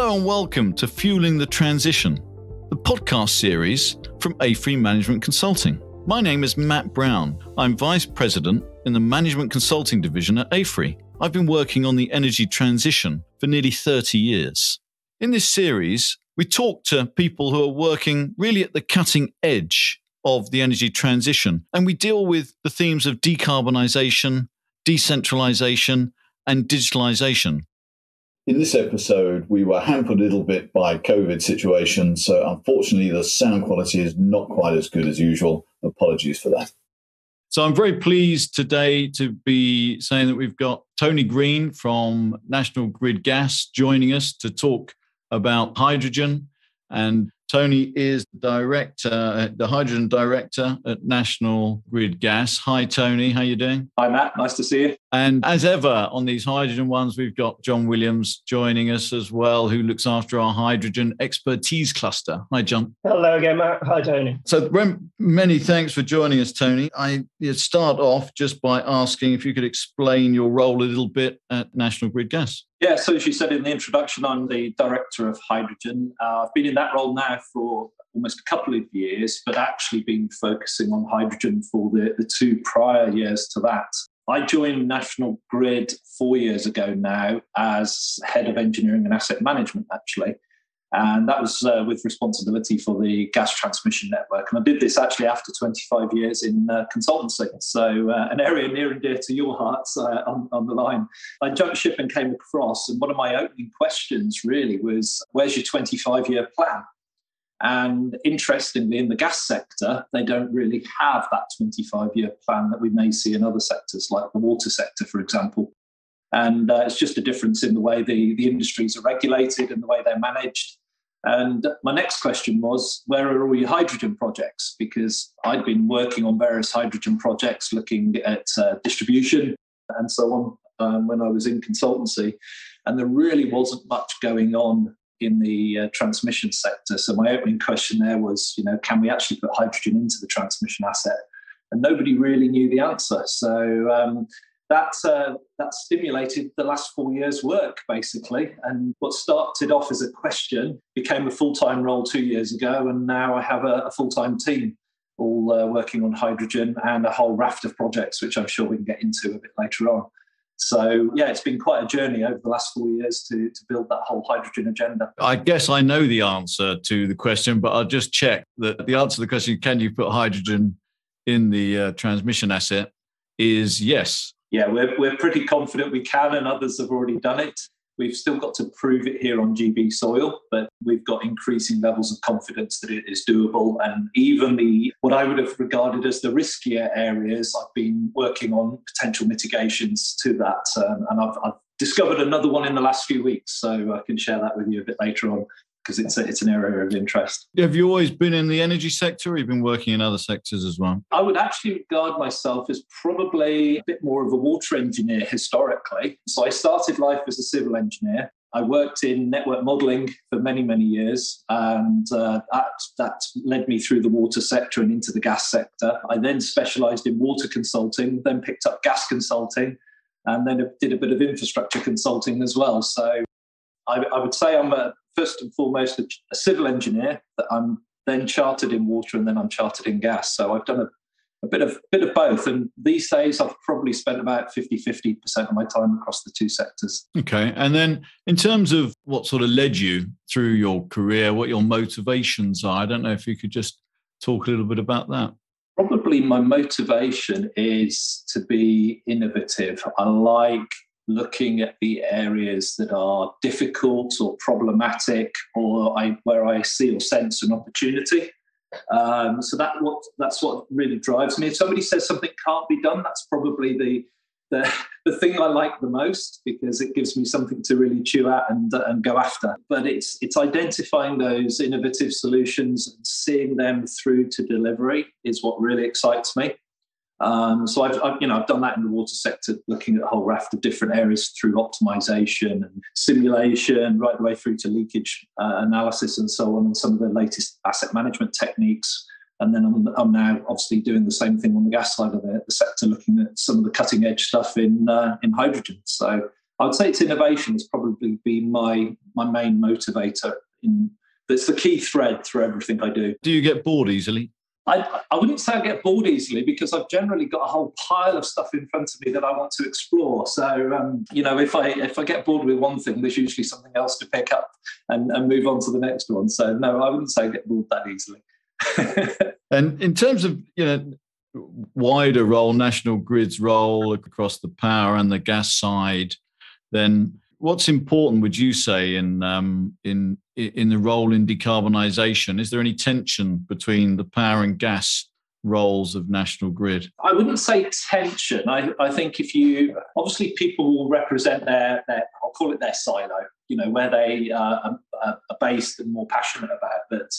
Hello and welcome to Fueling the Transition, the podcast series from AFRY Management Consulting. My name is Matt Brown. I'm Vice President in the Management Consulting Division at AFRY. I've been working on the energy transition for nearly 30 years. In this series, we talk to people who are working really at the cutting edge of the energy transition, and we deal with the themes of decarbonisation, decentralisation, and digitalisation. In this episode, we were hampered a little bit by COVID situation, so unfortunately the sound quality is not quite as good as usual. Apologies for that. So I'm very pleased today to be saying that we've got Tony Green from National Grid Gas joining us to talk about hydrogen. And Tony is the hydrogen director at National Grid Gas. Hi, Tony. How are you doing? Hi, Matt. Nice to see you. And as ever, on these hydrogen ones, we've got John Williams joining us as well, who looks after our hydrogen expertise cluster. Hi, John. Hello again, Matt. Hi, Tony. So many thanks for joining us, Tony. I start off just by asking if you could explain your role a little bit at National Grid Gas. Yeah, so as you said in the introduction, I'm the Director of Hydrogen. I've been in that role now for almost a couple of years, but actually been focusing on hydrogen for the 2 prior years to that. I joined National Grid 4 years ago now as Head of Engineering and Asset Management, actually. And that was with responsibility for the gas transmission network. And I did this actually after 25 years in consultancy. So an area near and dear to your hearts on the line. I jumped ship and came across, and one of my opening questions really was, where's your 25-year plan? And interestingly, in the gas sector, they don't really have that 25-year plan that we may see in other sectors, like the water sector, for example. And it's just a difference in the way the industries are regulated and the way they're managed. And my next question was, where are all your hydrogen projects? Because I'd been working on various hydrogen projects, looking at distribution and so on when I was in consultancy. And there really wasn't much going on in the transmission sector. So my opening question there was, can we actually put hydrogen into the transmission asset? And nobody really knew the answer. So that stimulated the last 4 years' work, basically. And what started off as a question became a full-time role 2 years ago. And now I have a full-time team all working on hydrogen and a whole raft of projects, which I'm sure we can get into a bit later on. So, yeah, it's been quite a journey over the last 4 years to build that whole hydrogen agenda. I guess I know the answer to the question, but I'll just check that the answer to the question, can you put hydrogen in the transmission asset, is yes. Yeah, we're pretty confident we can, and others have already done it. We've still got to prove it here on GB soil, but we've got increasing levels of confidence that it is doable. And even what I would have regarded as the riskier areas, I've been working on potential mitigations to that. And I've discovered another one in the last few weeks, so I can share that with you a bit later on, because it's an area of interest. Have you always been in the energy sector, or you've been working in other sectors as well? I would actually regard myself as probably a bit more of a water engineer historically. So I started life as a civil engineer. I worked in network modelling for many, many years, and that led me through the water sector and into the gas sector. I then specialised in water consulting, then picked up gas consulting, and then did a bit of infrastructure consulting as well. So I would say I'm first and foremost a civil engineer, that I'm then chartered in water, and then I'm chartered in gas. So I've done a bit of both. And these days I've probably spent about 50% of my time across the 2 sectors. Okay. And then in terms of what sort of led you through your career, what your motivations are, I don't know if you could just talk a little bit about that. Probably my motivation is to be innovative. I like looking at the areas that are difficult or problematic, or where I see or sense an opportunity. So that's what really drives me. If somebody says something can't be done, that's probably the thing I like the most, because it gives me something to really chew at and go after. But it's identifying those innovative solutions and seeing them through to delivery is what really excites me. So I've done that in the water sector, looking at a whole raft of different areas through optimization and simulation, right the way through to leakage analysis and so on, and some of the latest asset management techniques. And then I'm now obviously doing the same thing on the gas side of the sector, looking at some of the cutting edge stuff in hydrogen. So I would say it's innovation has probably been my main motivator. That's the key thread through everything I do. Do you get bored easily? I wouldn't say I get bored easily, because I've generally got a whole pile of stuff in front of me that I want to explore. So, if I get bored with one thing, there's usually something else to pick up and move on to the next one. So, no, I wouldn't say I get bored that easily. And in terms of, wider role, National Grid's role across the power and the gas side, then what's important, would you say, in the role in decarbonisation? Is there any tension between the power and gas roles of National Grid? I wouldn't say tension. I think obviously people will represent their I'll call it their silo, where they are based and more passionate about. But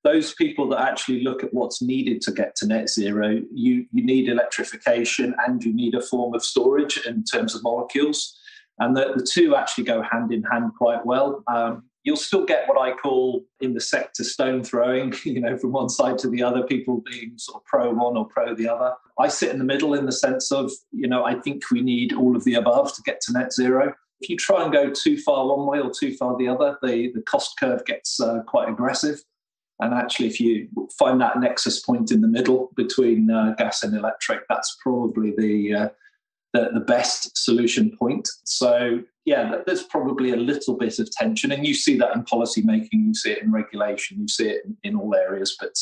those people that actually look at what's needed to get to net zero, you need electrification and you need a form of storage in terms of molecules. And the two actually go hand in hand quite well. You'll still get what I call in the sector stone throwing, from one side to the other, people being sort of pro one or pro the other. I sit in the middle in the sense of, I think we need all of the above to get to net zero. If you try and go too far one way or too far the other, the cost curve gets quite aggressive. And actually, if you find that nexus point in the middle between gas and electric, that's probably the best solution point. So, yeah, there's probably a little bit of tension. And you see that in policy making, you see it in regulation, you see it in all areas. But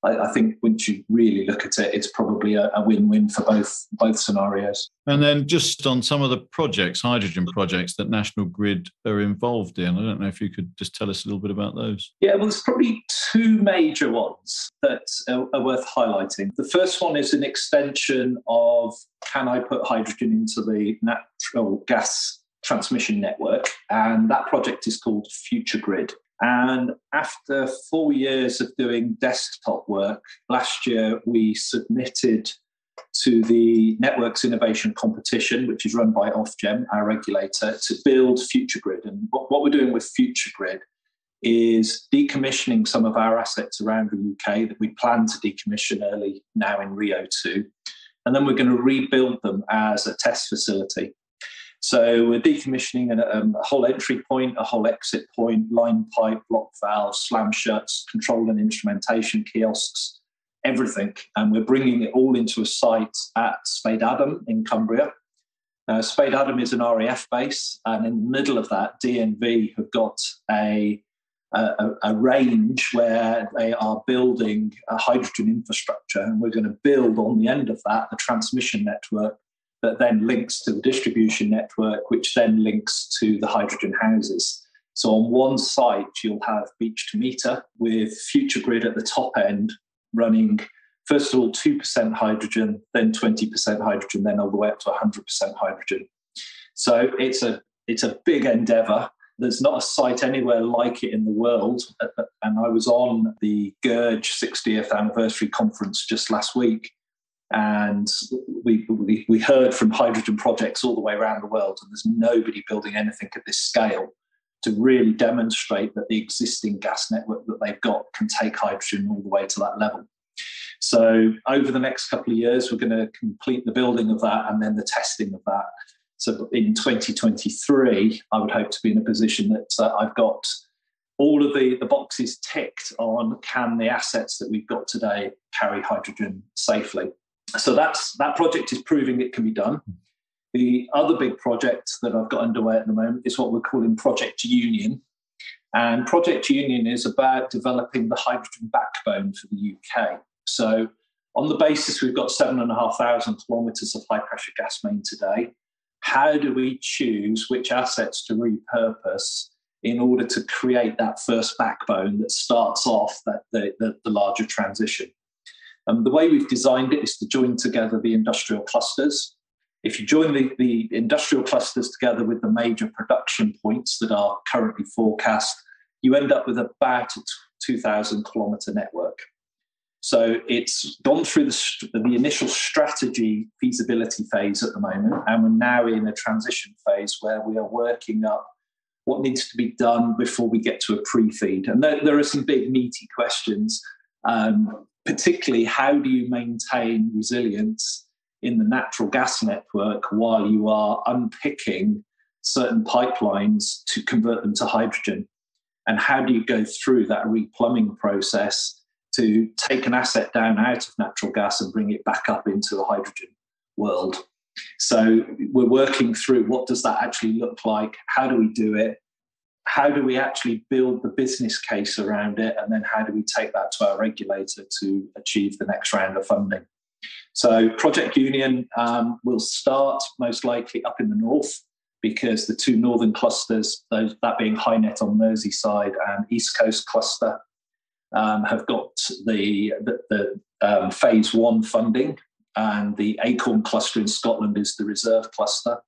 I think once you really look at it, it's probably a win-win for both scenarios. And then just on some of the projects, hydrogen projects that National Grid are involved in, I don't know if you could just tell us a little bit about those. Yeah, well, there's probably two major ones that are worth highlighting. The first one is an extension of, can I put hydrogen into the natural gas transmission network? And that project is called FutureGrid. And after 4 years of doing desktop work, last year we submitted to the Networks Innovation Competition, which is run by Ofgem, our regulator, to build FutureGrid. And what we're doing with FutureGrid is decommissioning some of our assets around the UK that we plan to decommission early now in RIIO-2. And then we're going to rebuild them as a test facility. So we're decommissioning a whole entry point, a whole exit point, line pipe, block valves, slam shuts, control and instrumentation kiosks, everything. And we're bringing it all into a site at Spade Adam in Cumbria. Spade Adam is an RAF base, and in the middle of that, DNV have got a range where they are building a hydrogen infrastructure, and we're going to build on the end of that the transmission network that then links to the distribution network, which then links to the hydrogen houses. So on one site, you'll have beach to meter with FutureGrid at the top end running, first of all, 2% hydrogen, then 20% hydrogen, then all the way up to 100% hydrogen. So it's a big endeavour. There's not a site anywhere like it in the world. And I was on the GERG 60th anniversary conference just last week. And we heard from hydrogen projects all the way around the world, and there's nobody building anything at this scale to really demonstrate that the existing gas network that they've got can take hydrogen all the way to that level. So over the next couple of years, we're going to complete the building of that and then the testing of that. So in 2023, I would hope to be in a position that I've got all of the boxes ticked on, can the assets that we've got today carry hydrogen safely? So that project is proving it can be done. The other big project that I've got underway at the moment is what we're calling Project Union. And Project Union is about developing the hydrogen backbone for the UK. So on the basis we've got 7,500 kilometres of high-pressure gas main today, how do we choose which assets to repurpose in order to create that first backbone that starts off the larger transition? The way we've designed it is to join together the industrial clusters. If you join the industrial clusters together with the major production points that are currently forecast, you end up with about a 2,000 kilometre network. So it's gone through the initial strategy feasibility phase at the moment, and we're now in a transition phase where we are working up what needs to be done before we get to a pre-feed. And there are some big meaty questions. Particularly, how do you maintain resilience in the natural gas network while you are unpicking certain pipelines to convert them to hydrogen. And how do you go through that replumbing process to take an asset down out of natural gas and bring it back up into a hydrogen world? So we're working through, what does that actually look like? How do we do it? How do we actually build the business case around it? And then how do we take that to our regulator to achieve the next round of funding? So Project Union will start most likely up in the north, because the two northern clusters, that being HyNet on Merseyside and East Coast cluster, have got the phase one funding, and the Acorn cluster in Scotland is the reserve cluster.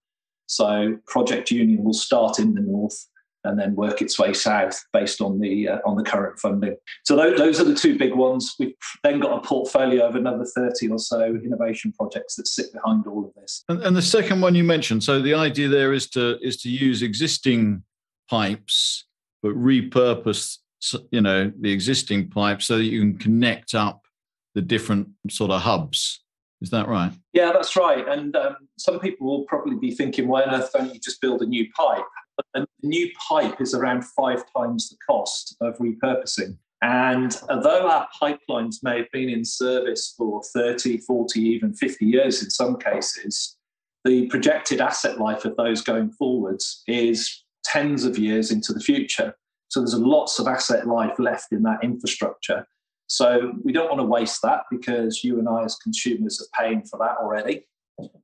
So Project Union will start in the north and then work its way south based on the current funding. So those are the two big ones. We've then got a portfolio of another 30 or so innovation projects that sit behind all of this. And the second one you mentioned, so the idea there is to use existing pipes, but repurpose, the existing pipes so that you can connect up the different sort of hubs. Is that right? Yeah, that's right. And some people will probably be thinking, why on earth don't you just build a new pipe? But a new pipe is around 5 times the cost of repurposing. And although our pipelines may have been in service for 30, 40, even 50 years in some cases, the projected asset life of those going forwards is tens of years into the future. So there's lots of asset life left in that infrastructure. So we don't want to waste that, because you and I as consumers are paying for that already.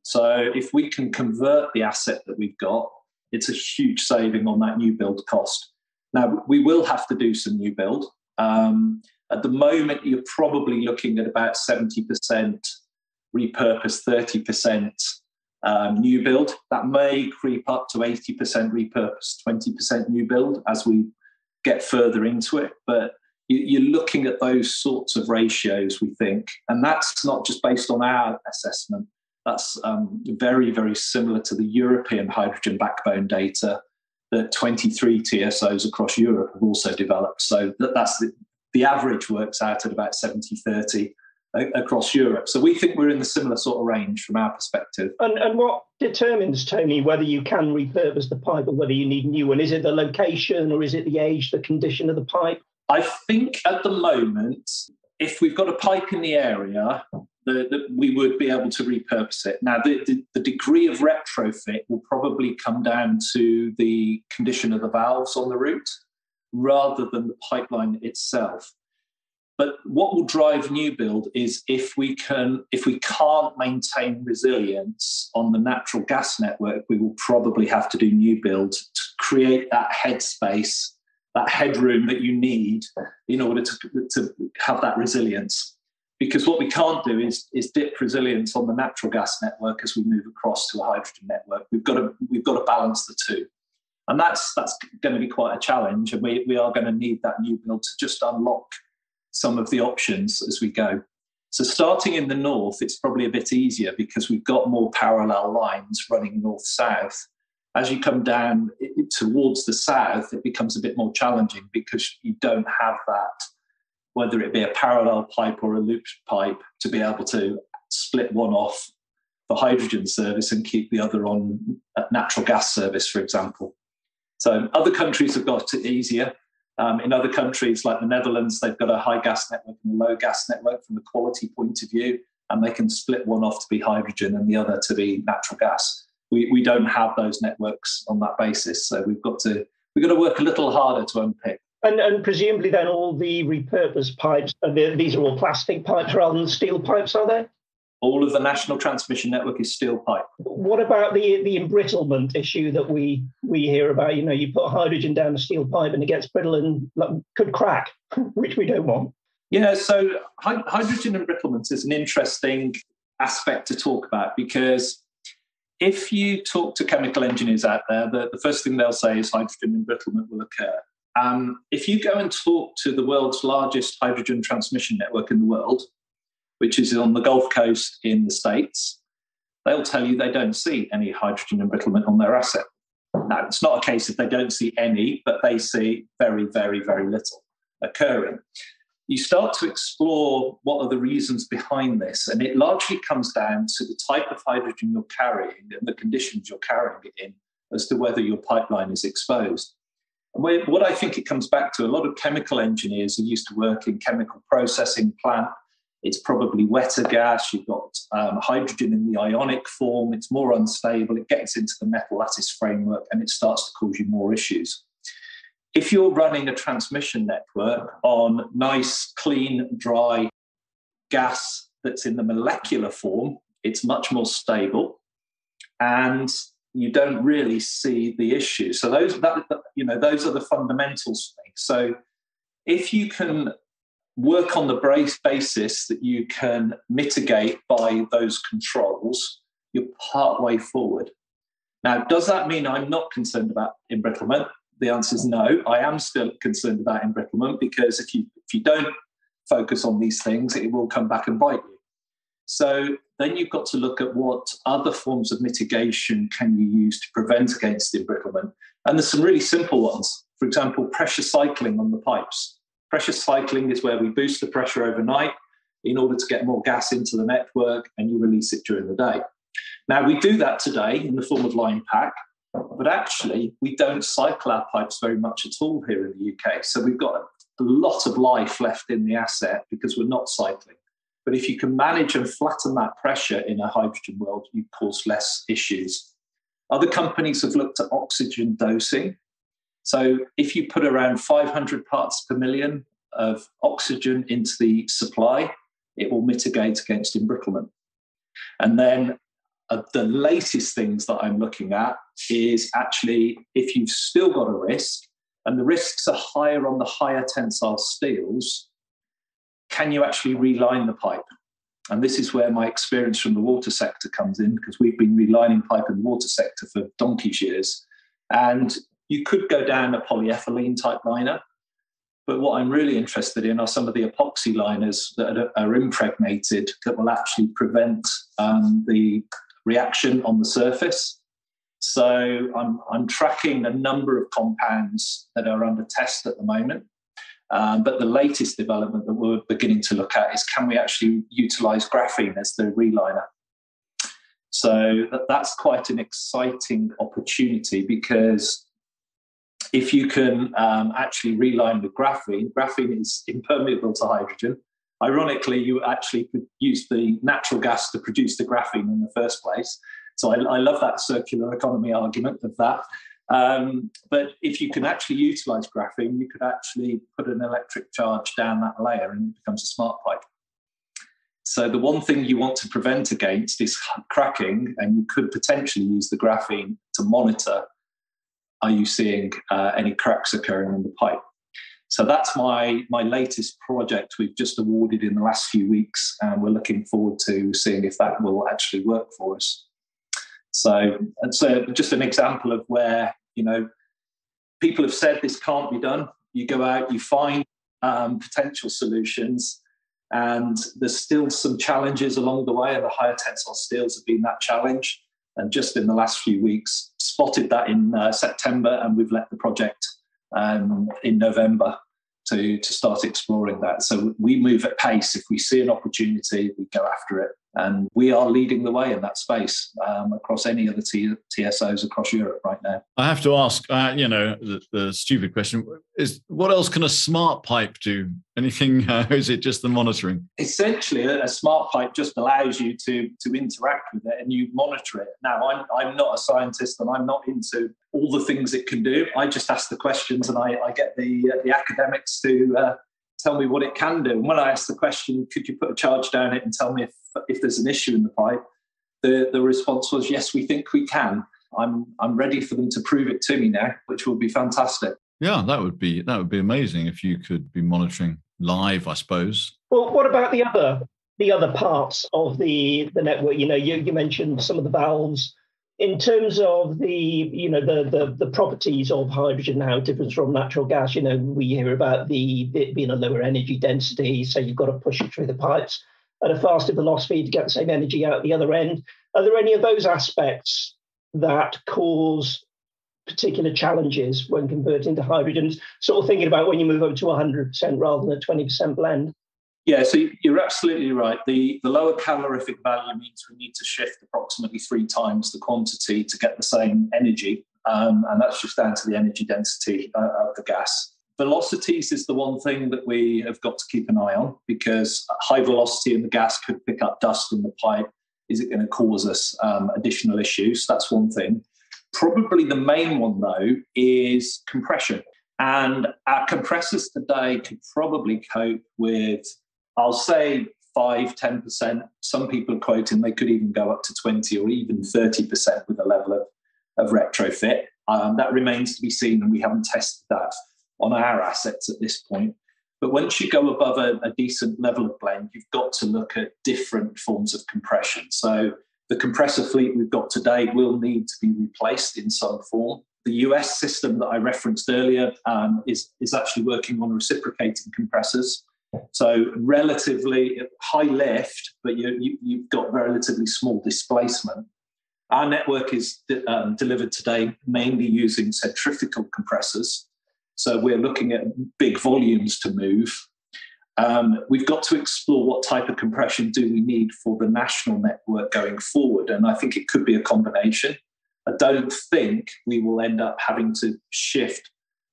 So if we can convert the asset that we've got, it's a huge saving on that new build cost. Now, we will have to do some new build. At the moment, you're probably looking at about 70% repurposed, 30% new build. That may creep up to 80% repurposed, 20% new build as we get further into it. But you're looking at those sorts of ratios, we think. And that's not just based on our assessment. That's very, very similar to the European hydrogen backbone data that 23 TSOs across Europe have also developed. So that's the average works out at about 70-30 across Europe. So we think we're in the similar sort of range from our perspective. And what determines, Tony, whether you can repurpose the pipe or whether you need a new one? Is it the location, or is it the age, the condition of the pipe? I think at the moment, if we've got a pipe in the area, we would be able to repurpose it. Now, the degree of retrofit will probably come down to the condition of the valves on the route rather than the pipeline itself. But what will drive new build is if we can't maintain resilience on the natural gas network, we will probably have to do new build to create that headspace, that headroom that you need in order to have that resilience. Because what we can't do is dip resilience on the natural gas network as we move across to a hydrogen network. We've got to balance the two. And that's going to be quite a challenge. And we are going to need that new build to just unlock some of the options as we go. So starting in the north, it's probably a bit easier because we've got more parallel lines running north-south. As you come down towards the south, it becomes a bit more challenging because you don't have that, whether it be a parallel pipe or a looped pipe, to be able to split one off for hydrogen service and keep the other on natural gas service, for example. So other countries have got it easier. In other countries like the Netherlands, they've got a high gas network and a low gas network from a quality point of view, and they can split one off to be hydrogen and the other to be natural gas. We don't have those networks on that basis, so we've got to work a little harder to unpick. And presumably then all the repurposed pipes, these are all plastic pipes rather than steel pipes, are they? All of the national transmission network is steel pipe. What about the embrittlement issue that we hear about? You know, you put hydrogen down a steel pipe and it gets brittle and could crack, which we don't want. Yeah, so hydrogen embrittlement is an interesting aspect to talk about, because if you talk to chemical engineers out there, the first thing they'll say is hydrogen embrittlement will occur. If you go and talk to the world's largest hydrogen transmission network in the world, which is on the Gulf Coast in the States, they'll tell you they don't see any hydrogen embrittlement on their asset. Now, it's not a case if they don't see any, but they see very, very, very little occurring. you start to explore what are the reasons behind this. And it largely comes down to the type of hydrogen you're carrying and the conditions you're carrying it in as to whether your pipeline is exposed. And what I think it comes back to, a lot of chemical engineers are used to work in chemical processing plant. It's probably wetter gas. You've got hydrogen in the ionic form. It's more unstable. It gets into the metal lattice framework and it starts to cause you more issues. If you're running a transmission network on nice, clean, dry gas that's in the molecular form, it's much more stable and you don't really see the issue. So those are the fundamentals things. So if you can work on the basis that you can mitigate by those controls, you're part way forward. Now, does that mean I'm not concerned about embrittlement? The answer is no. I am still concerned about embrittlement because if you don't focus on these things, it will come back and bite you. So then you've got to look at what other forms of mitigation can you use to prevent against embrittlement. And there's some really simple ones. For example, pressure cycling on the pipes. Pressure cycling is where we boost the pressure overnight in order to get more gas into the network and you release it during the day. Now, we do that today in the form of line pack, but actually we don't cycle our pipes very much at all here in the UK. So we've got a lot of life left in the asset because we're not cycling. But if you can manage and flatten that pressure in a hydrogen world, you cause less issues. Other companies have looked at oxygen dosing. So if you put around 500 parts per million of oxygen into the supply, it will mitigate against embrittlement. And then the latest things that I'm looking at is actually if you've still got a risk, and the risks are higher on the higher tensile steels, can you actually reline the pipe? And this is where my experience from the water sector comes in, because we've been relining pipe in the water sector for donkey's years. And you could go down a polyethylene type liner, but what I'm really interested in are some of the epoxy liners that are impregnated that will actually prevent the reaction on the surface. So I'm tracking a number of compounds that are under test at the moment. But the latest development that we're beginning to look at is can we actually utilize graphene as the reliner? So that's quite an exciting opportunity, because if you can actually reline with graphene, graphene is impermeable to hydrogen. Ironically, you actually use the natural gas to produce the graphene in the first place. So I love that circular economy argument of that. But if you can actually utilize graphene, you could actually put an electric charge down that layer and it becomes a smart pipe. So the one thing you want to prevent against is cracking, and you could potentially use the graphene to monitor, are you seeing any cracks occurring in the pipe? So that's my latest project we've just awarded in the last few weeks, and we're looking forward to seeing if that will actually work for us. So just an example of where, people have said this can't be done. You go out, you find potential solutions, and there's still some challenges along the way, and the higher tensile steels have been that challenge. And just in the last few weeks, spotted that in September, and we've let the project in November to start exploring that. So we move at pace. If we see an opportunity, we go after it. And we are leading the way in that space across any other TSOs across Europe right now. I have to ask, the stupid question is, what else can a smart pipe do? Anything, or is it just the monitoring? Essentially, a smart pipe just allows you to interact with it and you monitor it. Now, I'm not a scientist and I'm not into all the things it can do. I just ask the questions and I get the academics to tell me what it can do. And when I ask the question, could you put a charge down it and tell me if there's an issue in the pipe, the response was, yes, we think we can. I'm ready for them to prove it to me now, which will be fantastic. Yeah, that would be amazing if you could be monitoring live, I suppose. Well, what about the other parts of the network? You mentioned some of the valves. In terms of the properties of hydrogen, how it differs from natural gas, we hear about it being a lower energy density, so you've got to push it through the pipes at a faster velocity to get the same energy out the other end. Are there any of those aspects that cause particular challenges when converting to hydrogen? Sort of thinking about when you move over to 100% rather than a 20% blend. Yeah, so you're absolutely right. The lower calorific value means we need to shift approximately 3 times the quantity to get the same energy. And that's just down to the energy density of the gas. Velocities is the one thing that we have got to keep an eye on, because high velocity in the gas could pick up dust in the pipe. Is it going to cause us additional issues? That's one thing. Probably the main one, though, is compression. And our compressors today could probably cope with, I'll say, 5-10%. Some people are quoting they could even go up to 20 or even 30% with a level of retrofit. That remains to be seen, and we haven't tested that on our assets at this point. But once you go above a decent level of blend, you've got to look at different forms of compression. So the compressor fleet we've got today will need to be replaced in some form. The US system that I referenced earlier is actually working on reciprocating compressors. So relatively high lift, but you've got relatively small displacement. Our network is delivered today mainly using centrifugal compressors. So we're looking at big volumes to move. We've got to explore what type of compression do we need for the national network going forward. And I think it could be a combination. I don't think we will end up having to shift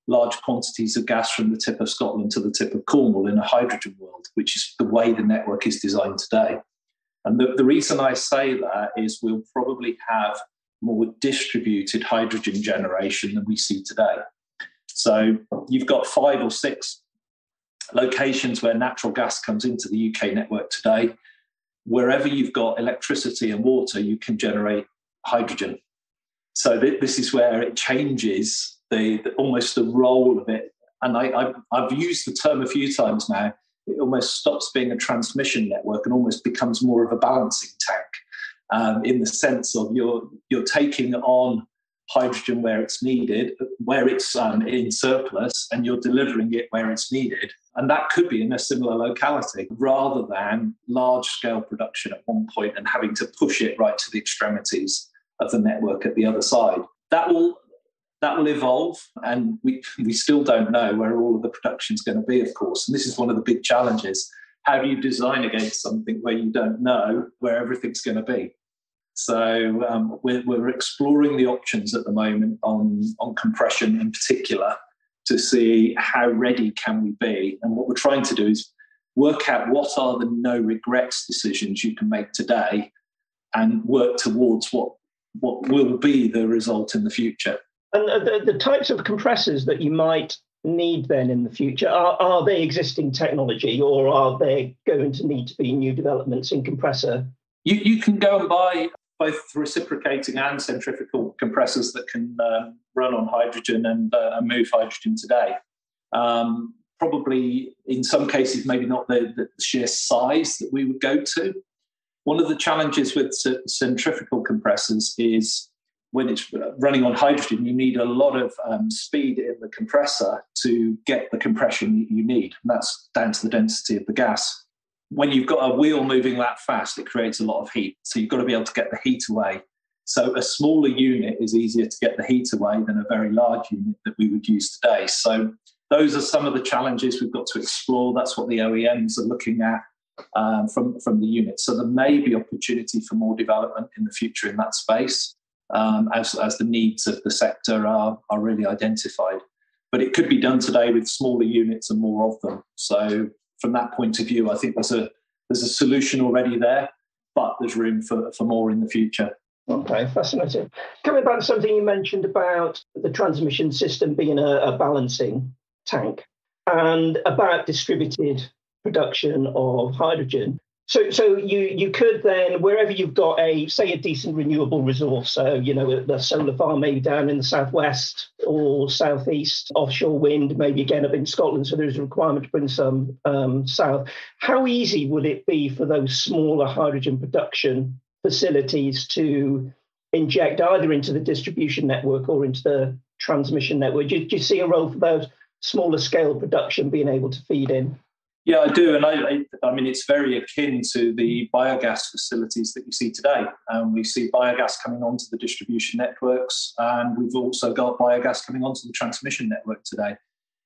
large quantities of gas from the tip of Scotland to the tip of Cornwall in a hydrogen world, which is the way the network is designed today. And the reason I say that is we'll probably have more distributed hydrogen generation than we see today. So you've got 5 or 6 locations where natural gas comes into the UK network today. Wherever you've got electricity and water, you can generate hydrogen. So this is where it changes almost the role of it. And I've used the term a few times now. It almost stops being a transmission network and almost becomes more of a balancing tank, in the sense of you're taking on hydrogen where it's needed, where it's in surplus, and you're delivering it where it's needed. And that could be in a similar locality rather than large-scale production at one point and having to push it right to the extremities of the network at the other side. That will evolve, and we still don't know where all of the production is going to be, of course. And this is one of the big challenges. How do you design against something where you don't know where everything's going to be? So we're exploring the options at the moment on compression in particular to see how ready can we be. And what we're trying to do is work out what are the no regrets decisions you can make today and work towards what will be the result in the future. And the types of compressors that you might need then in the future, are they existing technology, or are they going to need to be new developments in compressor? You can go and buy both reciprocating and centrifugal compressors that can run on hydrogen and move hydrogen today. Probably in some cases, maybe not the sheer size that we would go to. One of the challenges with centrifugal compressors is when it's running on hydrogen, you need a lot of speed in the compressor to get the compression you need. And that's down to the density of the gas. When you've got a wheel moving that fast, it creates a lot of heat. So you've got to be able to get the heat away. So a smaller unit is easier to get the heat away than a very large unit that we would use today. So those are some of the challenges we've got to explore. That's what the OEMs are looking at from the unit. So there may be opportunity for more development in the future in that space as the needs of the sector are really identified. But it could be done today with smaller units and more of them. So from that point of view, I think there's a solution already there, but there's room for more in the future. Okay, fascinating. Coming back to something you mentioned about the transmission system being a balancing tank and about distributed production of hydrogen. So you could then, wherever you've got a decent renewable resource, so, the solar farm maybe down in the southwest or southeast, offshore wind, maybe again up in Scotland, so there's a requirement to bring some south. How easy would it be for those smaller hydrogen production facilities to inject either into the distribution network or into the transmission network? Do you see a role for those smaller scale production being able to feed in? Yeah, I do. And I mean, it's very akin to the biogas facilities that you see today. We see biogas coming onto the distribution networks, and we've also got biogas coming onto the transmission network today.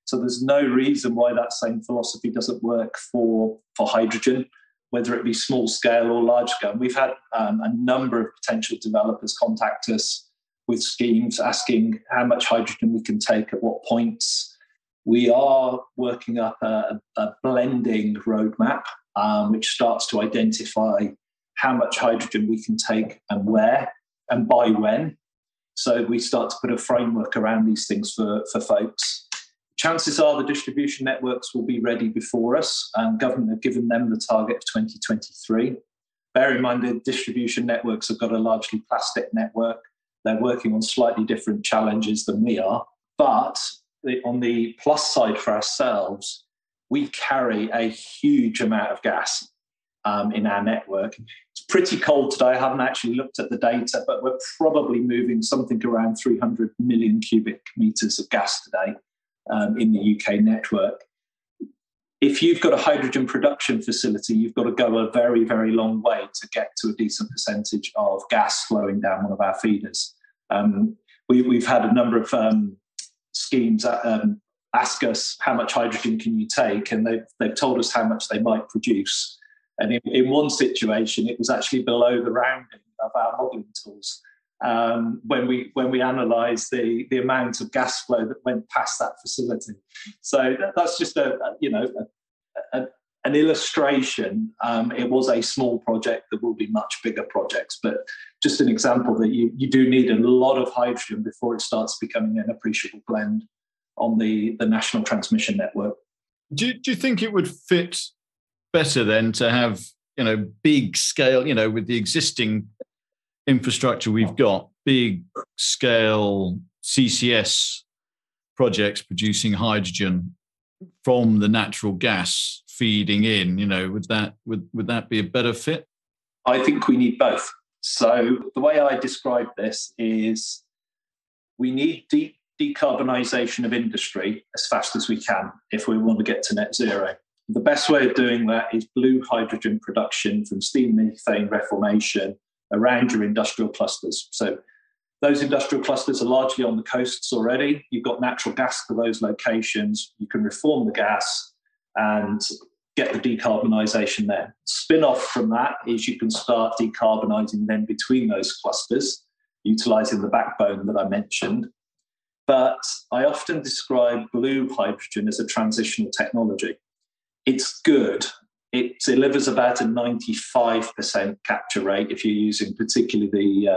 So there's no reason why that same philosophy doesn't work for hydrogen, whether it be small scale or large scale. We've had a number of potential developers contact us with schemes asking how much hydrogen we can take at what points. We are working up a blending roadmap, which starts to identify how much hydrogen we can take and where and by when. So we start to put a framework around these things for folks. Chances are the distribution networks will be ready before us, and government have given them the target of 2023. Bear in mind the distribution networks have got a largely plastic network. They're working on slightly different challenges than we are. But on the plus side for ourselves, we carry a huge amount of gas in our network. It's pretty cold today. I haven't actually looked at the data, but we're probably moving something around 300 million cubic meters of gas today in the UK network. If you've got a hydrogen production facility, you've got to go a very, very long way to get to a decent percentage of gas flowing down one of our feeders. We've had a number of schemes ask us how much hydrogen can you take, and they've told us how much they might produce. And in one situation, it was actually below the rounding of our modelling tools when we analysed the amount of gas flow that went past that facility. So that's just an illustration. It was a small project. There will be much bigger projects, but just an example that you do need a lot of hydrogen before it starts becoming an appreciable blend on the national transmission network. Do you think it would fit better then to have, big scale, with the existing infrastructure we've got, big scale CCS projects producing hydrogen from the natural gas feeding in, would that be a better fit? I think we need both. So the way I describe this is we need deep decarbonisation of industry as fast as we can if we want to get to net zero. The best way of doing that is blue hydrogen production from steam methane reformation around your industrial clusters. So those industrial clusters are largely on the coasts already. You've got natural gas to those locations. You can reform the gas and get the decarbonisation there. Spin-off from that is you can start decarbonising then between those clusters, utilising the backbone that I mentioned. But I often describe blue hydrogen as a transitional technology. It's good. It delivers about a 95% capture rate if you're using particularly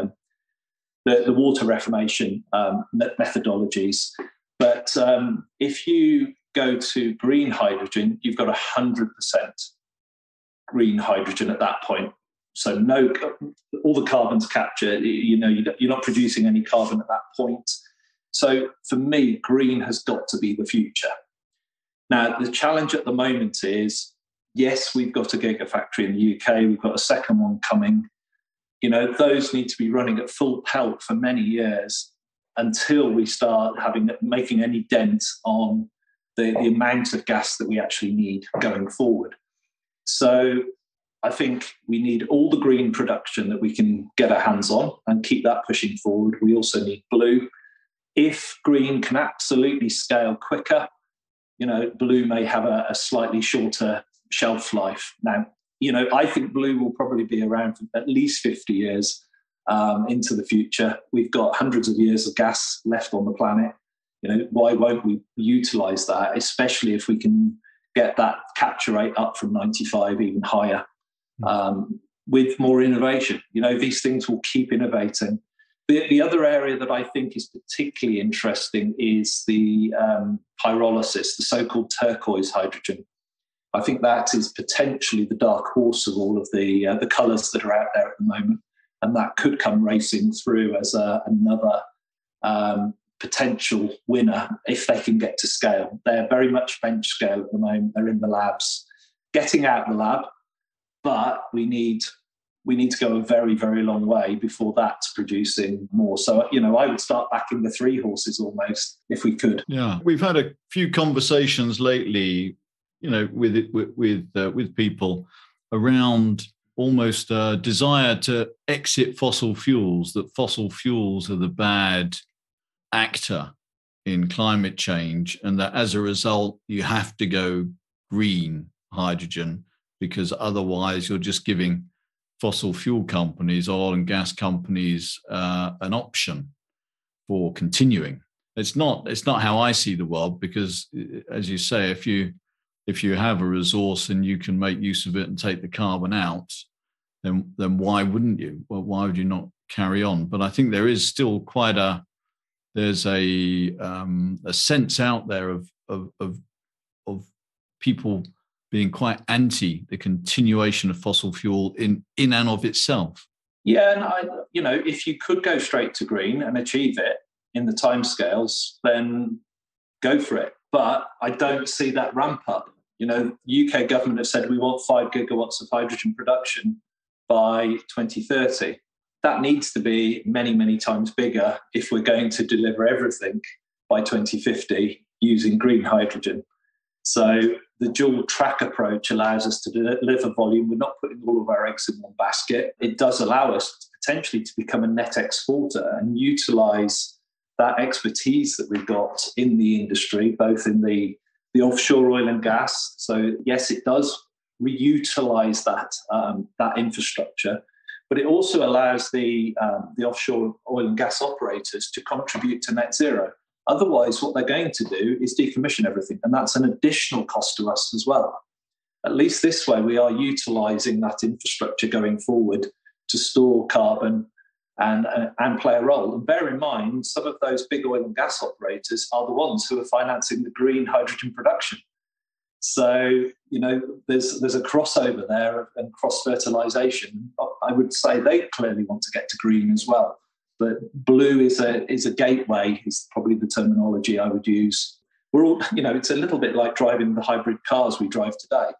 the water reformation methodologies. But if you go to green hydrogen, you've got 100% green hydrogen at that point. So all the carbon's captured. You're not producing any carbon at that point. So for me, green has got to be the future. Now, the challenge at the moment is, yes, we've got a gigafactory in the UK. We've got a second one coming. Those need to be running at full pelt for many years until we start making any dent on the amount of gas that we actually need going forward. So I think we need all the green production that we can get our hands on and keep that pushing forward. We also need blue. If green can absolutely scale quicker, blue may have a slightly shorter shelf life. Now, I think blue will probably be around for at least 50 years into the future. We've got hundreds of years of gas left on the planet. Why won't we utilise that, especially if we can get that capture rate up from 95 even higher with more innovation? These things will keep innovating. The other area that I think is particularly interesting is the pyrolysis, the so-called turquoise hydrogen. I think that is potentially the dark horse of all of the colours that are out there at the moment, and that could come racing through as another potential winner if they can get to scale. They're very much bench scale at the moment. They're in the labs, getting out of the lab, but we need to go a very, very long way before that's producing more. So, I would start backing the 3 horses almost if we could. Yeah, we've had a few conversations lately with people around almost a desire to exit fossil fuels, that fossil fuels are the bad actor in climate change, and that as a result, you have to go green hydrogen, because otherwise you're just giving fossil fuel companies, oil and gas companies, an option for continuing. It's not how I see the world, because, as you say, if you have a resource and you can make use of it and take the carbon out, then why wouldn't you? Well, why would you not carry on? But I think there is still quite a sense out there of people being quite anti the continuation of fossil fuel in and of itself. Yeah, and if you could go straight to green and achieve it in the timescales, then go for it. But I don't see that ramp up. UK government have said we want 5 gigawatts of hydrogen production by 2030. That needs to be many, many times bigger if we're going to deliver everything by 2050 using green hydrogen. So the Dualtrack approach allows us to deliver volume. We're not putting all of our eggs in one basket. It does allow us potentially to become a net exporter and utilise that expertise that we've got in the industry, both in the offshore oil and gas. So yes, it does reutilise that infrastructure, but it also allows the offshore oil and gas operators to contribute to net zero. Otherwise, what they're going to do is decommission everything, and that's an additional cost to us as well. At least this way, we are utilising that infrastructure going forward to store carbon and play a role. And bear in mind, some of those big oil and gas operators are the ones who are financing the green hydrogen production. So, there's a crossover there and cross-fertilisation. I would say they clearly want to get to green as well. But blue is a gateway, is probably the terminology I would use. We're all, it's a little bit like driving the hybrid cars we drive today.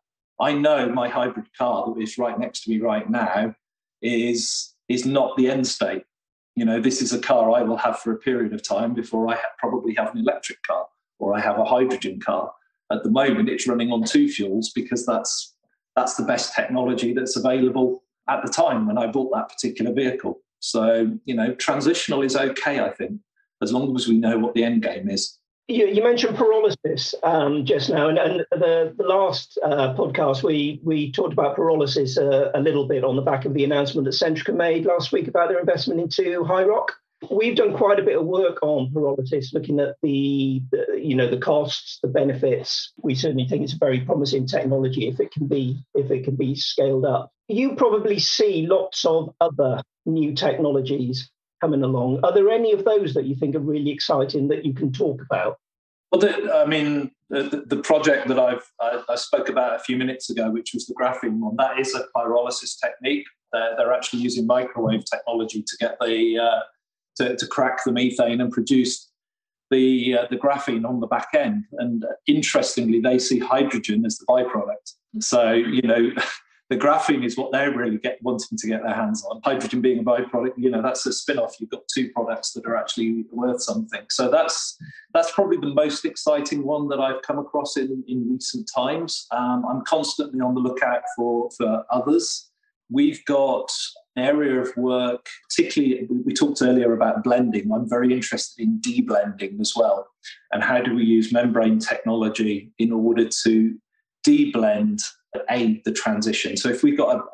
I know my hybrid car that is right next to me right now is not the end state. This is a car I will have for a period of time before I probably have an electric car or I have a hydrogen car. At the moment, it's running on 2 fuels because that's the best technology that's available at the time when I bought that particular vehicle. So, transitional is okay, I think, as long as we know what the end game is. You mentioned pyrolysis just now, and the last podcast we talked about pyrolysis a little bit on the back of the announcement that Centrica made last week about their investment into High Rock. We've done quite a bit of work on pyrolysis, looking at the costs, the benefits. We certainly think it's a very promising technology if it can be scaled up. You probably see lots of other new technologies coming along. Are there any of those that you think are really exciting that you can talk about? Well, the project that I spoke about a few minutes ago, which was the graphene one, that is a pyrolysis technique. They're actually using microwave technology to get to crack the methane and produce the graphene on the back end. And interestingly, they see hydrogen as the byproduct. So, the graphene is what they're really wanting to get their hands on. Hydrogen being a byproduct, that's a spin-off. You've got 2 products that are actually worth something. So that's probably the most exciting one that I've come across in recent times. I'm constantly on the lookout for others. We've got an area of work, particularly, we talked earlier about blending. I'm very interested in deblending as well. And how do we use membrane technology in order to deblend, aid the transition? So if we've got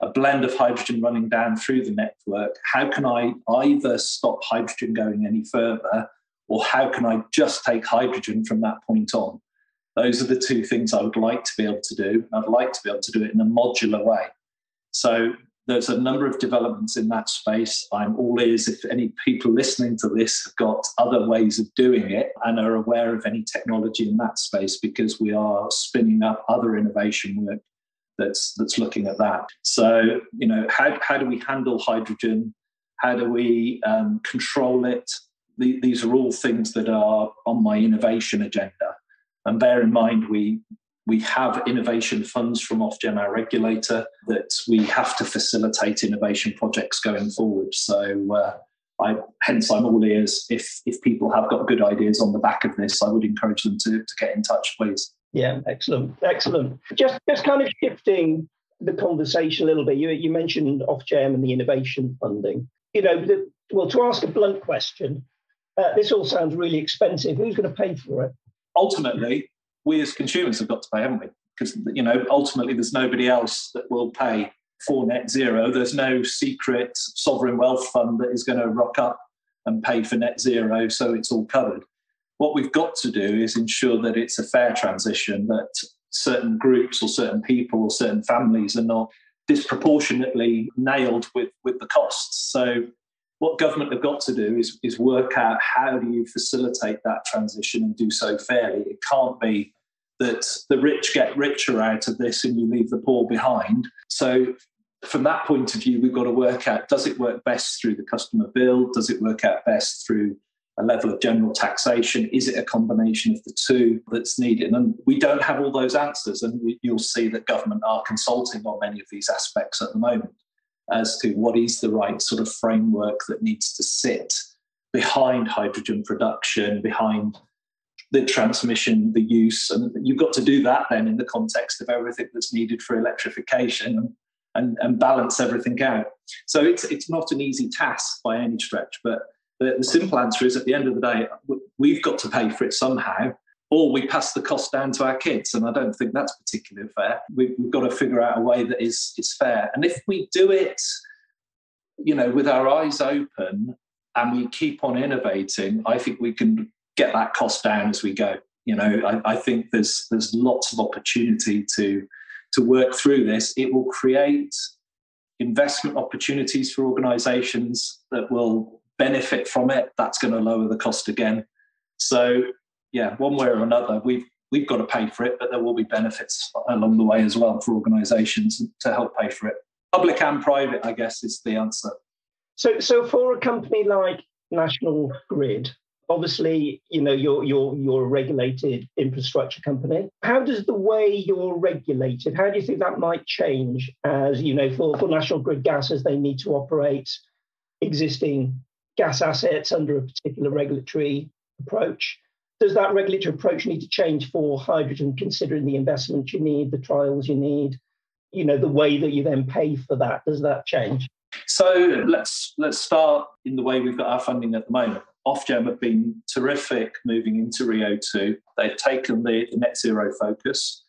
a blend of hydrogen running down through the network, how can I either stop hydrogen going any further, or how can I just take hydrogen from that point on? Those are the 2 things I would like to be able to do. I'd like to be able to do it in a modular way. So there's a number of developments in that space. I'm all ears if any people listening to this have got other ways of doing it and are aware of any technology in that space, because we are spinning up other innovation work that's looking at that. So, how do we handle hydrogen? How do we control it? These are all things that are on my innovation agenda. And bear in mind, we have innovation funds from Ofgem, our regulator, that we have to facilitate innovation projects going forward. So hence I'm all ears. If people have got good ideas on the back of this, I would encourage them to get in touch, please. Yeah, excellent. Just kind of shifting the conversation a little bit. You mentioned Ofgem and the innovation funding. To ask a blunt question, this all sounds really expensive. Who's going to pay for it? Ultimately, we as consumers have got to pay, haven't we? Because, ultimately there's nobody else that will pay for net zero. There's no secret sovereign wealth fund that is going to rock up and pay for net zero, so it's all covered. What we've got to do is ensure that it's a fair transition, that certain groups or certain people or certain families are not disproportionately nailed with the costs. So what government have got to do is work out how do you facilitate that transition and do so fairly. It can't be that the rich get richer out of this and you leave the poor behind. So from that point of view, we've got to work out, does it work best through the customer bill? Does it work out best through a level of general taxation? Is it a combination of the two that's needed? And we don't have all those answers. And you'll see that government are consulting on many of these aspects at the moment as to what is the right sort of framework that needs to sit behind hydrogen production, behind the transmission, the use. And you've got to do that then in the context of everything that's needed for electrification and balance everything out. So it's not an easy task by any stretch, but the simple answer is, at the end of the day, we've got to pay for it somehow, or we pass the cost down to our kids. And I don't think that's particularly fair. We've got to figure out a way that is fair. And if we do it, with our eyes open and we keep on innovating, I think we can get that cost down as we go. I think there's lots of opportunity to work through this. It will create investment opportunities for organisations that will benefit from it. That's going to lower the cost again. So, yeah, one way or another, we've got to pay for it, but there will be benefits along the way as well for organisations to help pay for it. Public and private, I guess, is the answer. So for a company like National Grid, obviously, you're a regulated infrastructure company. How does the way you're regulated, how do you think that might change as, for National Grid gas, as they need to operate existing gas assets under a particular regulatory approach? Does that regulatory approach need to change for hydrogen, considering the investment you need, the trials you need, the way that you then pay for that? Does that change? So let's start in the way we've got our funding at the moment. Ofgem have been terrific moving into RIIO2. They've taken the net zero focus.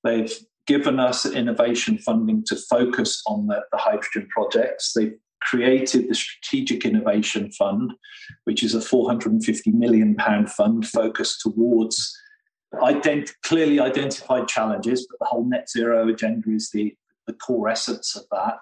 They've given us innovation funding to focus on the hydrogen projects. They've created the Strategic Innovation Fund, which is a £450 million fund focused towards clearly identified challenges, but the whole net zero agenda is the core essence of that.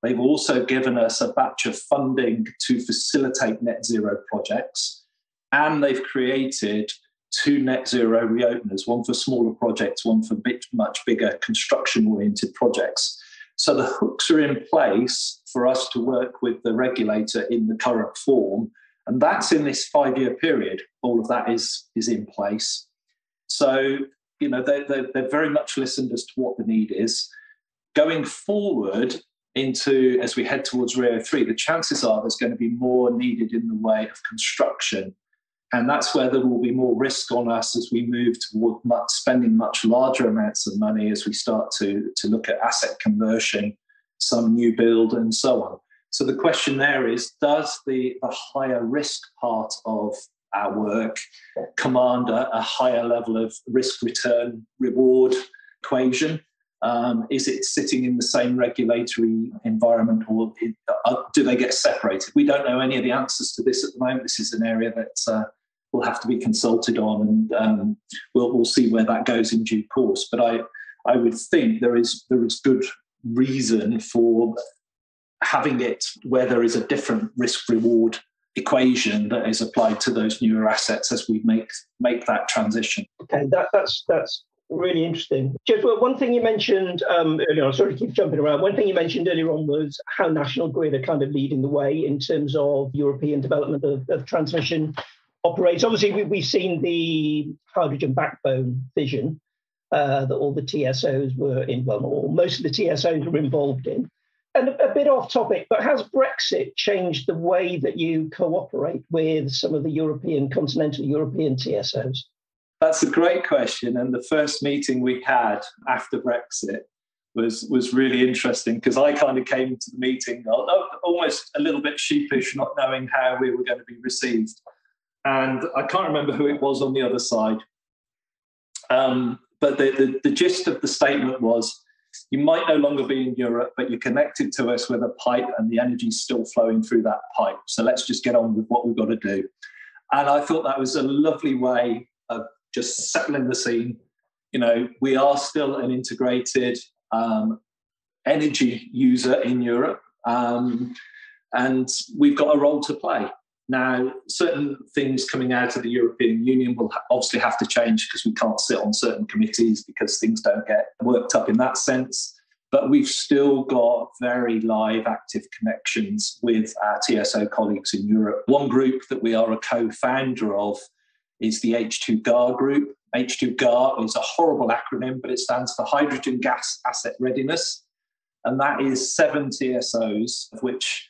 They've also given us a batch of funding to facilitate net zero projects, and they've created 2 net zero reopeners, one for smaller projects, one for much bigger construction-oriented projects. So the hooks are in place for us to work with the regulator in the current form, and that's in this 5-year period. All of that is in place. So, they've very much listened as to what the need is. Going forward as we head towards RIIO3, the chances are there's going to be more needed in the way of construction. And that's where there will be more risk on us as we move toward spending much larger amounts of money as we start to look at asset conversion, some new build and so on. So the question there is, does the higher risk part of our work command a higher level of risk-return reward equation? Is it sitting in the same regulatory environment, or do they get separated? We don't know any of the answers to this at the moment. This is an area that will have to be consulted on, and we'll see where that goes in due course. But I would think there is good reason for having it where there is a different risk-reward equation that is applied to those newer assets as we make that transition. Okay, that's really interesting. Jeff, one thing you mentioned earlier on, sorry to keep jumping around, one thing you mentioned earlier on was how National Grid are kind of leading the way in terms of European development of transmission operates. Obviously, we've seen the hydrogen backbone vision that all the TSOs were involved, or most of the TSOs were involved in. And a bit off topic, but has Brexit changed the way that you cooperate with some of the continental European TSOs? That's a great question. And the first meeting we had after Brexit was really interesting, because I kind of came to the meeting almost a little bit sheepish, not knowing how we were going to be received. And I can't remember who it was on the other side. But the gist of the statement was, you might no longer be in Europe, but you're connected to us with a pipe and the energy's still flowing through that pipe. So let's just get on with what we've got to do. And I thought that was a lovely way of just settling the scene. You know, we are still an integrated energy user in Europe, and we've got a role to play. Now, certain things coming out of the European Union will obviously have to change, because we can't sit on certain committees because things don't get worked up in that sense. But we've still got very live, active connections with our TSO colleagues in Europe. One group that we are a co-founder of is the H2GAR group. H2GAR is a horrible acronym, but it stands for Hydrogen Gas Asset Readiness. And that is 7 TSOs, of which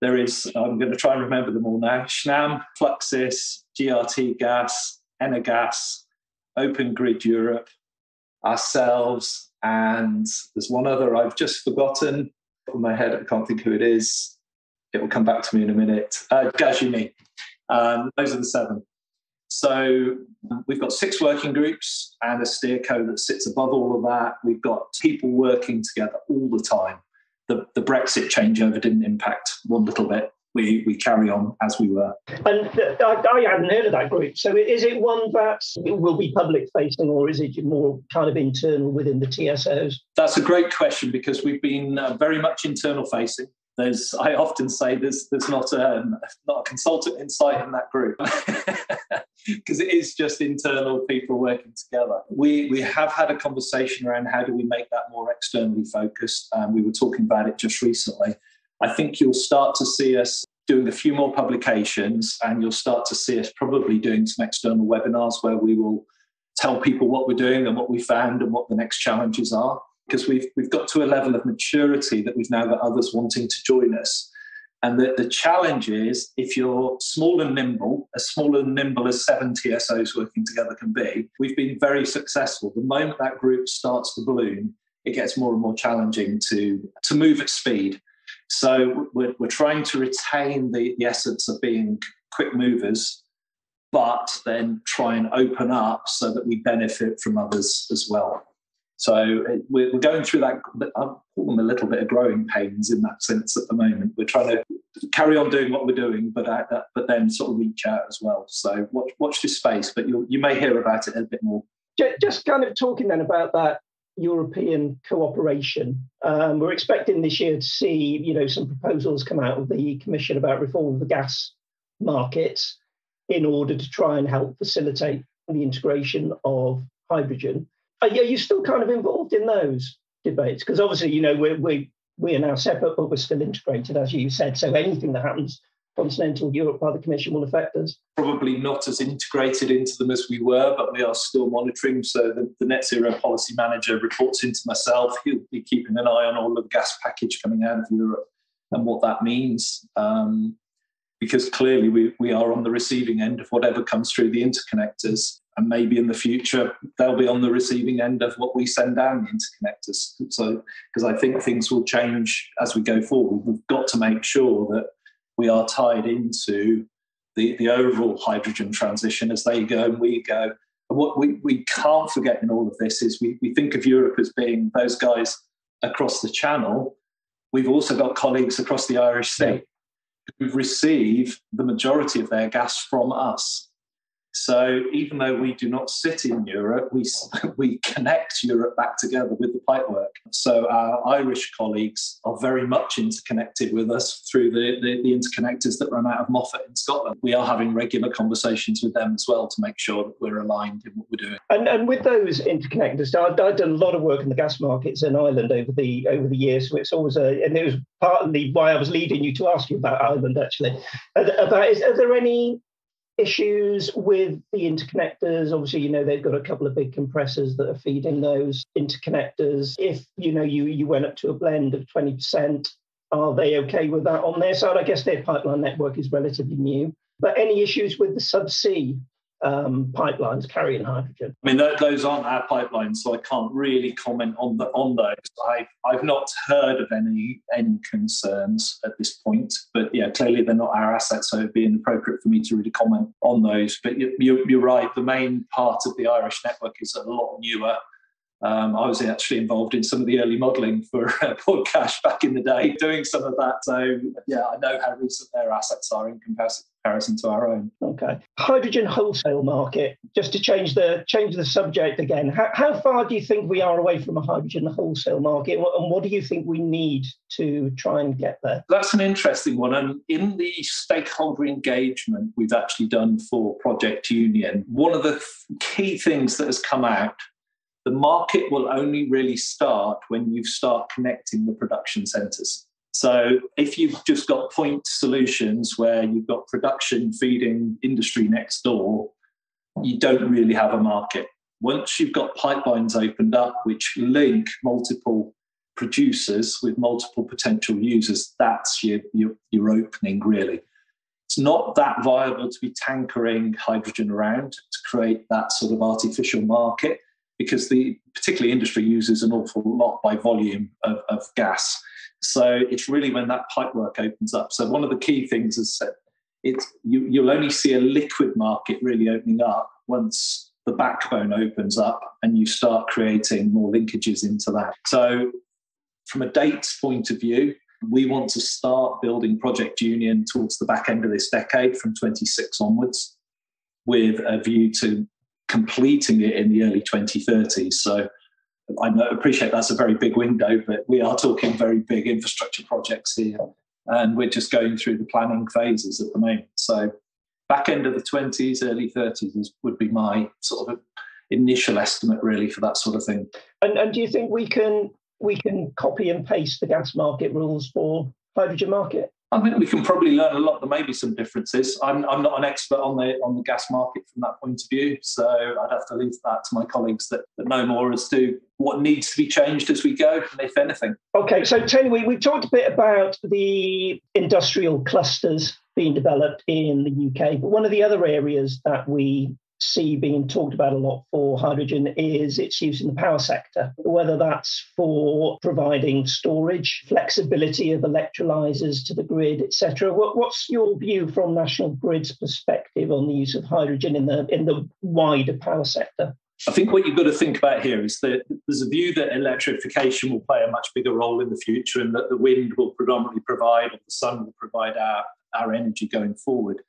there is, I'm going to try and remember them all now, Snam, Fluxys, GRT Gas, Energas, Open Grid Europe, ourselves, and there's one other I've just forgotten. Off my head, I can't think who it is. It will come back to me in a minute. Gazuni. Those are the 7. So we've got 6 working groups and a steerco that sits above all of that. We've got people working together all the time. The Brexit changeover didn't impact one little bit. We carry on as we were. And I hadn't heard of that group. So is it one that will be public facing, or is it more kind of internal within the TSOs? That's a great question, because we've been very much internal facing. I often say there's not a consultant in sight in that group, because it is just internal people working together. We have had a conversation around how do we make that more externally focused. We were talking about it just recently. I think you'll start to see us doing a few more publications, and you'll start to see us probably doing some external webinars where we will tell people what we're doing and what we found and what the next challenges are. Because we've got to a level of maturity that we've now got others wanting to join us. And the challenge is, if you're small and nimble as 7 TSOs working together can be, we've been very successful. The moment that group starts to bloom, it gets more and more challenging to move at speed. So we're trying to retain the essence of being quick movers, but then try and open up so that we benefit from others as well. So we're going through that, I'll call them a little bit of growing pains in that sense at the moment. We're trying to carry on doing what we're doing, but then sort of reach out as well. So watch this space, but you may hear about it a bit more. Just kind of talking then about that European cooperation. We're expecting this year to see, some proposals come out of the Commission about reform of the gas markets in order to try and help facilitate the integration of hydrogen. Are you still kind of involved in those debates? Because obviously, we are now separate, but we're still integrated, as you said. So anything that happens continental Europe by the Commission will affect us. Probably not as integrated into them as we were, but we are still monitoring. So the Net Zero Policy Manager reports into myself. He'll be keeping an eye on all of the gas package coming out of Europe and what that means. Because clearly we are on the receiving end of whatever comes through the interconnectors. And maybe in the future, they'll be on the receiving end of what we send down the interconnectors. So, because I think things will change as we go forward. We've got to make sure that we are tied into the overall hydrogen transition as they go and we go. And what we can't forget in all of this is we think of Europe as being those guys across the channel. We've also got colleagues across the Irish Sea who receive the majority of their gas from us. So even though we do not sit in Europe, we connect Europe back together with the pipework. So our Irish colleagues are very much interconnected with us through the interconnectors that run out of Moffat in Scotland. We are having regular conversations with them as well to make sure that we're aligned in what we're doing. And with those interconnectors, I've done a lot of work in the gas markets in Ireland over the years. So it's always and it was partly why I was leading you to ask you about Ireland actually. Are there any issues with the interconnectors? Obviously, they've got a couple of big compressors that are feeding those interconnectors. If, you went up to a blend of 20%, are they okay with that on their side? I guess their pipeline network is relatively new. But any issues with the subsea pipelines carrying hydrogen. I mean, those aren't our pipelines, so I can't really comment on those. I've not heard of any concerns at this point, but yeah, clearly they're not our assets, so it'd be inappropriate for me to really comment on those. But you're right, the main part of the Irish network is a lot newer. I was actually involved in some of the early modelling for podcast back in the day, doing some of that. So yeah, I know how recent their assets are in comparison to our own. Okay. Hydrogen wholesale market, just to change the subject again. How far do you think we are away from a hydrogen wholesale market, and what do you think we need to try and get there? That's an interesting one. And in the stakeholder engagement we've actually done for Project Union, one of the key things that has come out, the market will only really start when you start connecting the production centres. So if you've just got point solutions where you've got production feeding industry next door, you don't really have a market. Once you've got pipelines opened up which link multiple producers with multiple potential users, that's your opening, really. It's not that viable to be tankering hydrogen around to create that sort of artificial market, because the particularly industry uses an awful lot by volume of gas. So it's really when that pipework opens up. So one of the key things is that you'll only see a liquid market really opening up once the backbone opens up and you start creating more linkages into that. So from a dates point of view, we want to start building Project Union towards the back end of this decade from 26 onwards, with a view to completing it in the early 2030s. So I appreciate that's a very big window, but we are talking very big infrastructure projects here, and we're just going through the planning phases at the moment. So back end of the 20s, early 30s would be my sort of initial estimate, really, for that sort of thing. And do you think we can copy and paste the gas market rules for hydrogen market? I think we can probably learn a lot. There may be some differences. I'm not an expert on the gas market from that point of view, so I'd have to leave that to my colleagues that know more as to what needs to be changed as we go, if anything. Okay, so Tony, we've talked a bit about the industrial clusters being developed in the UK, but one of the other areas that we see being talked about a lot for hydrogen is its use in the power sector, whether that's for providing storage, flexibility of electrolyzers to the grid, etc. What's your view from National Grid's perspective on the use of hydrogen in the wider power sector? I think what you've got to think about here is that there's a view that electrification will play a much bigger role in the future, and that the wind will predominantly provide, or the sun will provide our energy going forward.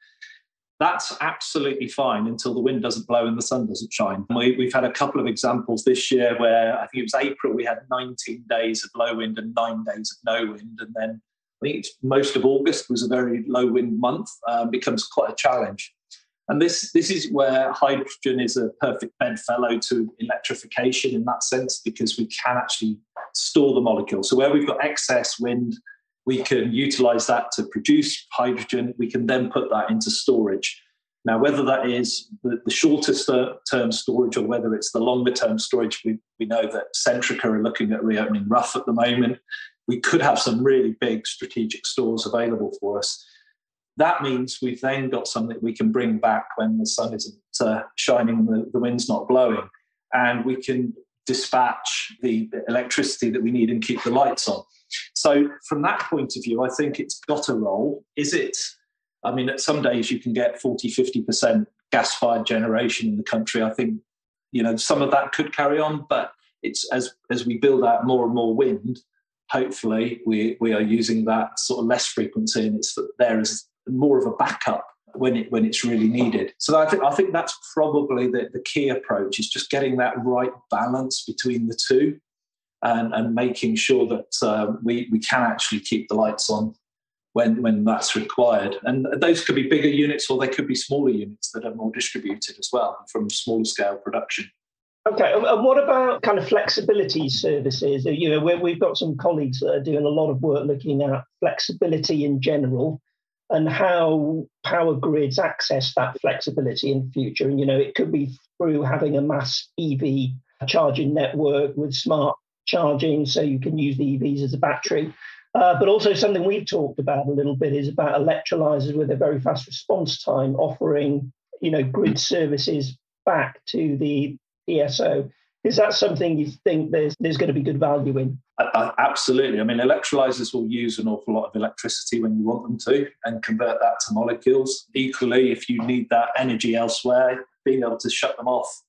That's absolutely fine until the wind doesn't blow and the sun doesn't shine. We've had a couple of examples this year where I think it was April, we had 19 days of low wind and 9 days of no wind. And then I think most of August was a very low wind month, becomes quite a challenge. And this is where hydrogen is a perfect bedfellow to electrification in that sense, because we can actually store the molecule. So where we've got excess wind, we can utilise that to produce hydrogen. We can then put that into storage. Now, whether that is the shortest term storage or whether it's the longer term storage, we know that Centrica are looking at reopening Rough at the moment. We could have some really big strategic stores available for us. That means we've then got something we can bring back when the sun isn't shining and the wind's not blowing, and we can dispatch the electricity that we need and keep the lights on. So from that point of view, I think it's got a role. At some days you can get 40, 50% gas-fired generation in the country. I think, some of that could carry on, but it's as we build out more and more wind, hopefully we are using that sort of less frequency, and it's there as more of a backup when it's really needed. So I think that's probably the key approach, is just getting that right balance between the two. And making sure that we can actually keep the lights on when that's required. And those could be bigger units, or they could be smaller units that are more distributed as well, from smaller scale production. Okay, and what about kind of flexibility services? We've got some colleagues that are doing a lot of work looking at flexibility in general and how power grids access that flexibility in the future. And, it could be through having a mass EV charging network with smart charging, so you can use the EVs as a battery. But also something we've talked about a little bit is about electrolyzers with a very fast response time, offering grid services back to the ESO. Is that something you think there's going to be good value in? Absolutely. I mean, electrolyzers will use an awful lot of electricity when you want them to and convert that to molecules. Equally, if you need that energy elsewhere, being able to shut them off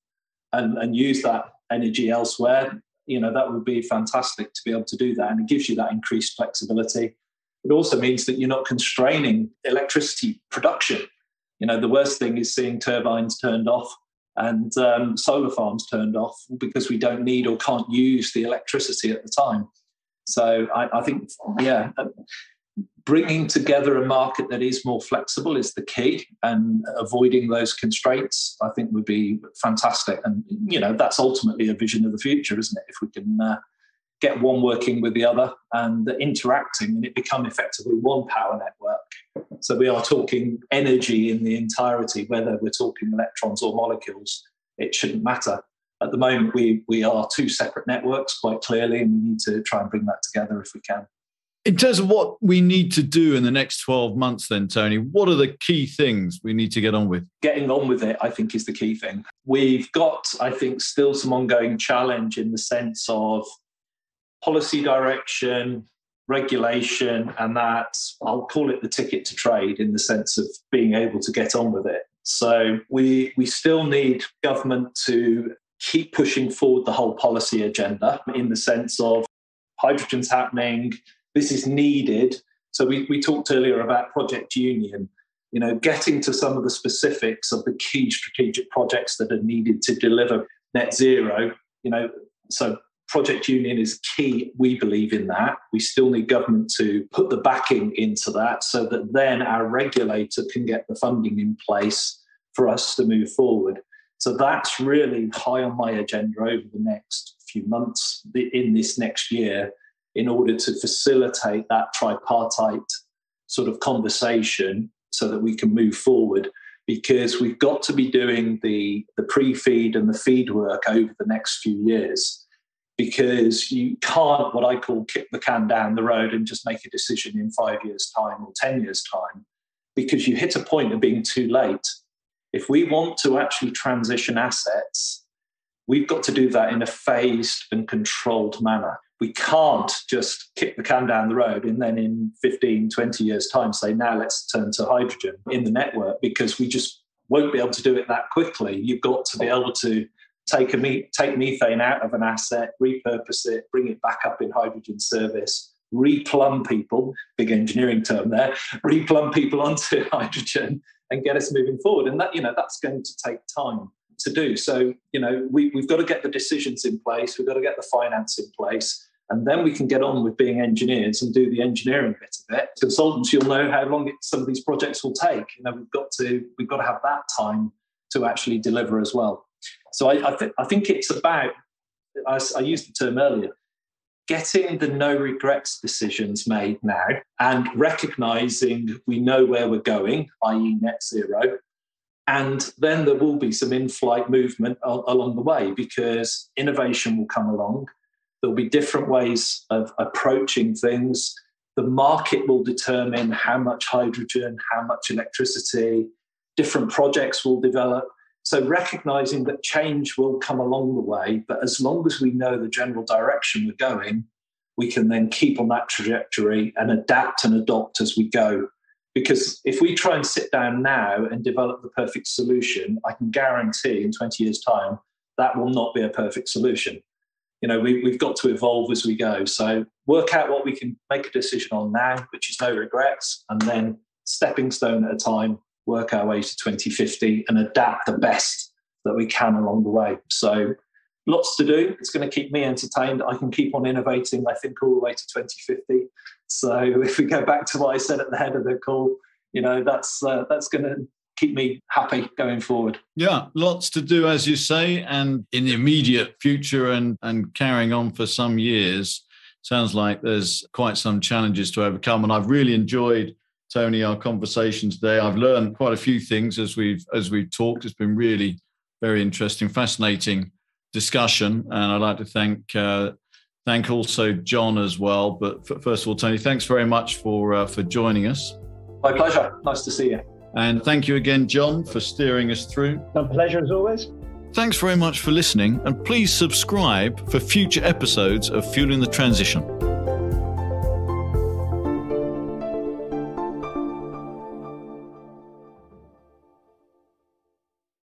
and use that energy elsewhere, that would be fantastic to be able to do that. And it gives you that increased flexibility. It also means that you're not constraining electricity production. The worst thing is seeing turbines turned off and solar farms turned off because we don't need or can't use the electricity at the time. So I think, bringing together a market that is more flexible is the key, and avoiding those constraints, I think, would be fantastic. And, that's ultimately a vision of the future, isn't it? If we can get one working with the other and interacting, and it become effectively one power network. So we are talking energy in the entirety, whether we're talking electrons or molecules, it shouldn't matter. At the moment, we are two separate networks quite clearly, and we need to try and bring that together if we can. In terms of what we need to do in the next 12 months then, Tony, what are the key things we need to get on with? Getting on with it, I think, is the key thing. We've got, I think, still some ongoing challenge in the sense of policy direction, regulation, and that, I'll call it the ticket to trade, in the sense of being able to get on with it. So we still need government to keep pushing forward the whole policy agenda, in the sense of hydrogen's happening, this is needed. So we talked earlier about Project Union, getting to some of the specifics of the key strategic projects that are needed to deliver net zero. So Project Union is key, we believe, in that. We still need government to put the backing into that so that then our regulator can get the funding in place for us to move forward. So that's really high on my agenda over the next few months, in this next year, in order to facilitate that tripartite sort of conversation so that we can move forward. Because we've got to be doing the pre-feed and the feed work over the next few years. Because you can't, what I call, kick the can down the road and just make a decision in 5 years' time or 10 years' time, because you hit a point of being too late. If we want to actually transition assets, we've got to do that in a phased and controlled manner. We can't just kick the can down the road and then in 15, 20 years' time say, now let's turn to hydrogen in the network, because we just won't be able to do it that quickly. You've got to be able to take methane out of an asset, repurpose it, bring it back up in hydrogen service, replumb people, big engineering term there, replumb people onto hydrogen and get us moving forward. And that, that's going to take time to do. So, we've got to get the decisions in place, we've got to get the finance in place, and then we can get on with being engineers and do the engineering bit of it. Consultants, you'll know how long some of these projects will take. We've got to have that time to actually deliver as well. So I think it's about, I used the term earlier, getting the no regrets decisions made now and recognising we know where we're going, i.e. net zero. And then there will be some in-flight movement along the way, because innovation will come along. There'll be different ways of approaching things. The market will determine how much hydrogen, how much electricity, different projects will develop. So recognising that change will come along the way, but as long as we know the general direction we're going, we can then keep on that trajectory and adapt and adopt as we go. Because if we try and sit down now and develop the perfect solution, I can guarantee in 20 years' time, that will not be a perfect solution. We've got to evolve as we go. So work out what we can make a decision on now, which is no regrets, and then stepping stone at a time, work our way to 2050 and adapt the best that we can along the way. So lots to do. It's going to keep me entertained. I can keep on innovating, I think, all the way to 2050. So if we go back to what I said at the head of the call, that's going to keep me happy going forward. Yeah, lots to do, as you say, and in the immediate future and carrying on for some years. Sounds like there's quite some challenges to overcome. And I've really enjoyed, Tony, our conversation today. I've learned quite a few things as we've talked. It's been really very interesting, fascinating discussion. And I'd like to thank also John as well. But first of all, Tony, thanks very much for joining us. My pleasure. Nice to see you. And thank you again, John, for steering us through. A pleasure as always. Thanks very much for listening, and please subscribe for future episodes of Fueling the Transition.